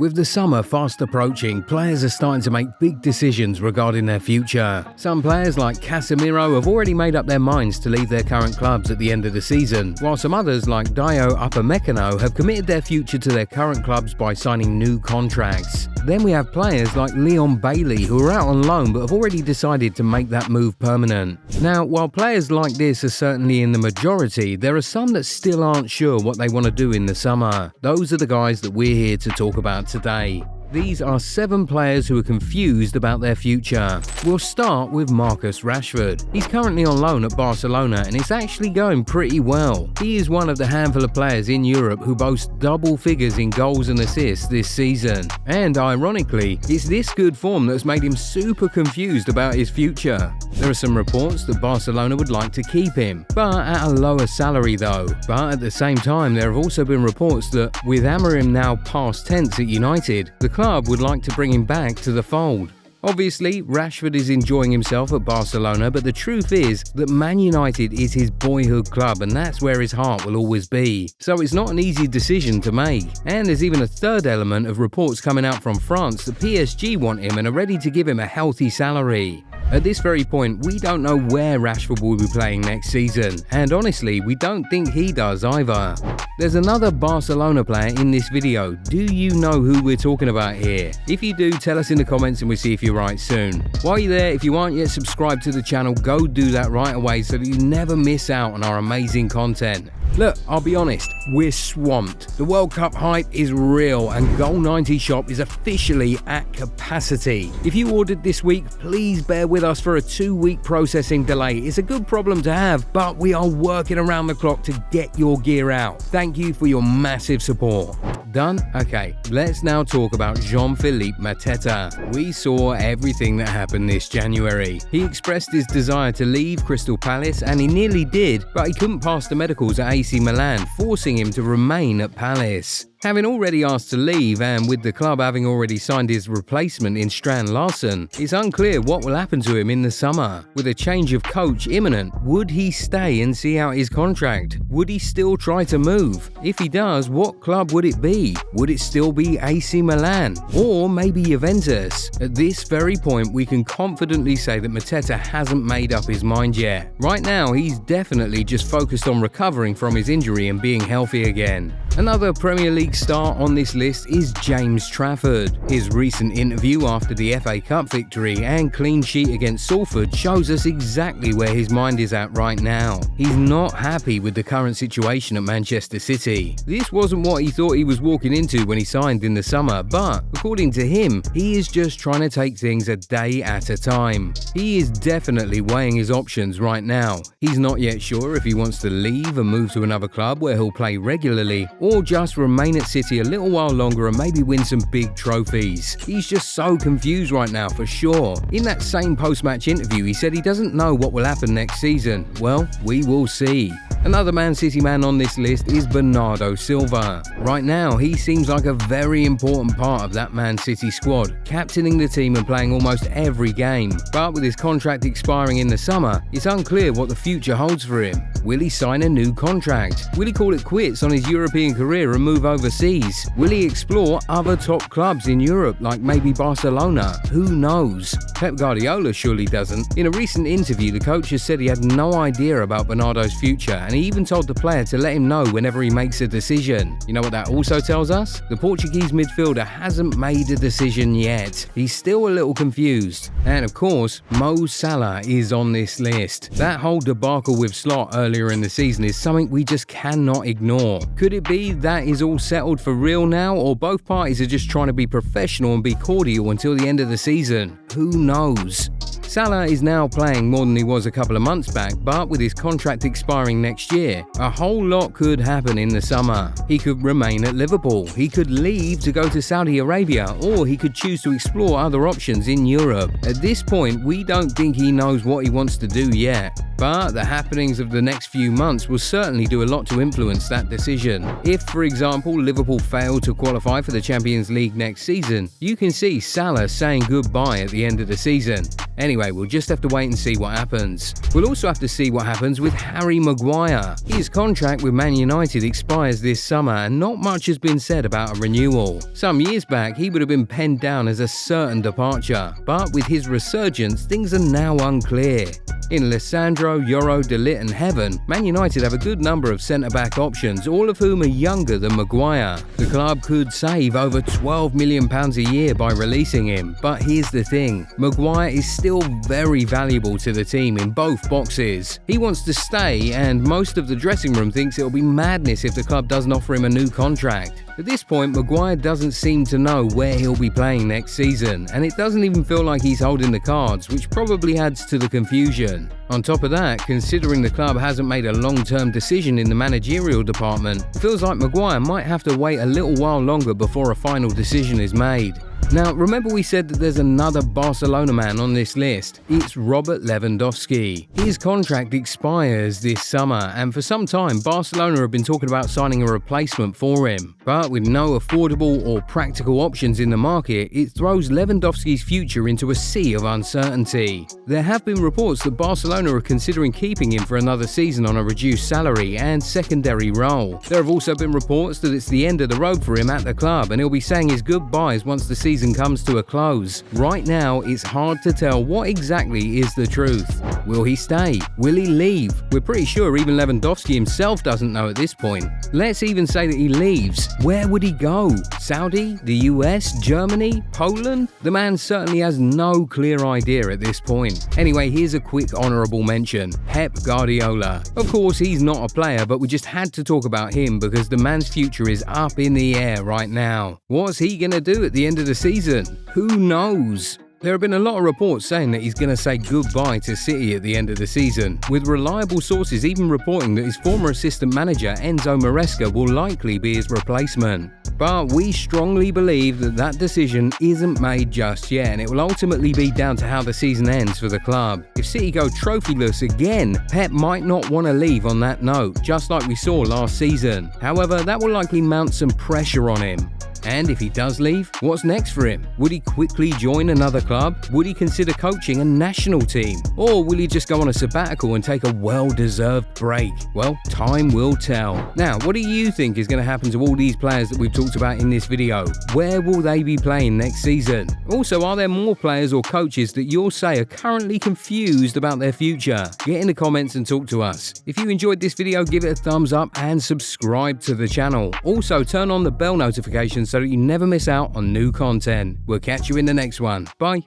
With the summer fast approaching, players are starting to make big decisions regarding their future. Some players like Casemiro have already made up their minds to leave their current clubs at the end of the season, while some others like Dayot Upamecano have committed their future to their current clubs by signing new contracts. Then we have players like Leon Bailey who are out on loan but have already decided to make that move permanent. Now, while players like this are certainly in the majority, there are some that still aren't sure what they want to do in the summer. Those are the guys that we're here to talk about today. These are 7 players who are confused about their future. We'll start with Marcus Rashford. He's currently on loan at Barcelona and it's actually going pretty well. He is one of the handful of players in Europe who boast double figures in goals and assists this season. And ironically, it's this good form that's made him super confused about his future. There are some reports that Barcelona would like to keep him, but at a lower salary though. But at the same time, there have also been reports that with Amorim now past tense at United, the club would like to bring him back to the fold. Obviously, Rashford is enjoying himself at Barcelona, but the truth is that Man United is his boyhood club and that's where his heart will always be. So it's not an easy decision to make. And there's even a third element of reports coming out from France that PSG want him and are ready to give him a healthy salary. At this very point, we don't know where Rashford will be playing next season, and honestly, we don't think he does either. There's another Barcelona player in this video. Do you know who we're talking about here? If you do, tell us in the comments and we'll see if you're right soon. While you're there, if you aren't yet subscribed to the channel, go do that right away so that you never miss out on our amazing content. Look, I'll be honest, we're swamped. The World Cup hype is real and Goal90 shop is officially at capacity. If you ordered this week, please bear with us for a 2-week processing delay. It's a good problem to have, but we are working around the clock to get your gear out. Thank you for your massive support. Done? Okay, let's now talk about Jean-Philippe Mateta. We saw everything that happened this January. He expressed his desire to leave Crystal Palace and he nearly did, but he couldn't pass the medicals at AC Milan, forcing him to remain at Palace. Having already asked to leave and with the club having already signed his replacement in Strand Larsen, it's unclear what will happen to him in the summer. With a change of coach imminent, would he stay and see out his contract? Would he still try to move? If he does, what club would it be? Would it still be AC Milan? Or maybe Juventus? At this very point, we can confidently say that Mateta hasn't made up his mind yet. Right now, he's definitely just focused on recovering from his injury and being healthy again. Another Premier League star on this list is James Trafford. His recent interview after the FA Cup victory and clean sheet against Salford shows us exactly where his mind is at right now. He's not happy with the current situation at Manchester City. This wasn't what he thought he was walking into when he signed in the summer, but according to him, he is just trying to take things a day at a time. He is definitely weighing his options right now. He's not yet sure if he wants to leave and move to another club where he'll play regularly, or just remain at City a little while longer and maybe win some big trophies. He's just so confused right now for sure. In that same post-match interview, he said he doesn't know what will happen next season. Well, we will see. Another Man City man on this list is Bernardo Silva. Right now, he seems like a very important part of that Man City squad, captaining the team and playing almost every game. But with his contract expiring in the summer, it's unclear what the future holds for him. Will he sign a new contract? Will he call it quits on his European career and move overseas? Will he explore other top clubs in Europe like maybe Barcelona? Who knows? Pep Guardiola surely doesn't. In a recent interview, the coach has said he had no idea about Bernardo's future and he even told the player to let him know whenever he makes a decision. You know what that also tells us? The Portuguese midfielder hasn't made a decision yet. He's still a little confused. And of course, Mo Salah is on this list. That whole debacle with Slot earlier in the season is something we just cannot ignore. Could it be that is all settled for real now, or both parties are just trying to be professional and be cordial until the end of the season? Who knows? Salah is now playing more than he was a couple of months back, but with his contract expiring next year, a whole lot could happen in the summer. He could remain at Liverpool, he could leave to go to Saudi Arabia, or he could choose to explore other options in Europe. At this point, we don't think he knows what he wants to do yet. But the happenings of the next few months will certainly do a lot to influence that decision. If, for example, Liverpool fail to qualify for the Champions League next season, you can see Salah saying goodbye at the end of the season. Anyway, we'll just have to wait and see what happens. We'll also have to see what happens with Harry Maguire. His contract with Man United expires this summer and not much has been said about a renewal. Some years back, he would have been penned down as a certain departure, but with his resurgence, things are now unclear. In Lisandro, Yoro, De Ligt and Heaven, Man United have a good number of centre-back options, all of whom are younger than Maguire. The club could save over £12 million a year by releasing him, but here's the thing, Maguire is still very valuable to the team in both boxes. He wants to stay and most of the dressing room thinks it'll be madness if the club doesn't offer him a new contract. At this point, Maguire doesn't seem to know where he'll be playing next season, and it doesn't even feel like he's holding the cards, which probably adds to the confusion. On top of that, considering the club hasn't made a long-term decision in the managerial department, it feels like Maguire might have to wait a little while longer before a final decision is made. Now, remember we said that there's another Barcelona man on this list. It's Robert Lewandowski. His contract expires this summer, and for some time, Barcelona have been talking about signing a replacement for him. But with no affordable or practical options in the market, it throws Lewandowski's future into a sea of uncertainty. There have been reports that Barcelona are considering keeping him for another season on a reduced salary and secondary role. There have also been reports that it's the end of the road for him at the club, and he'll be saying his goodbyes once the season comes to a close. Right now, it's hard to tell what exactly is the truth. Will he stay? Will he leave? We're pretty sure even Lewandowski himself doesn't know at this point. Let's even say that he leaves. Where would he go? Saudi? The US? Germany? Poland? The man certainly has no clear idea at this point. Anyway, here's a quick honourable mention. Pep Guardiola. Of course, he's not a player, but we just had to talk about him because the man's future is up in the air right now. What's he gonna do at the end of the season? Who knows? There have been a lot of reports saying that he's going to say goodbye to City at the end of the season, with reliable sources even reporting that his former assistant manager Enzo Maresca will likely be his replacement. But we strongly believe that that decision isn't made just yet, and it will ultimately be down to how the season ends for the club. If City go trophyless again, Pep might not want to leave on that note, just like we saw last season. However, that will likely mount some pressure on him. And if he does leave, what's next for him? Would he quickly join another club? Would he consider coaching a national team? Or will he just go on a sabbatical and take a well-deserved break? Well, time will tell. Now, what do you think is going to happen to all these players that we've talked about in this video? Where will they be playing next season? Also, are there more players or coaches that you'll say are currently confused about their future? Get in the comments and talk to us. If you enjoyed this video, give it a thumbs up and subscribe to the channel. Also, turn on the bell notifications so that you never miss out on new content. We'll catch you in the next one. Bye.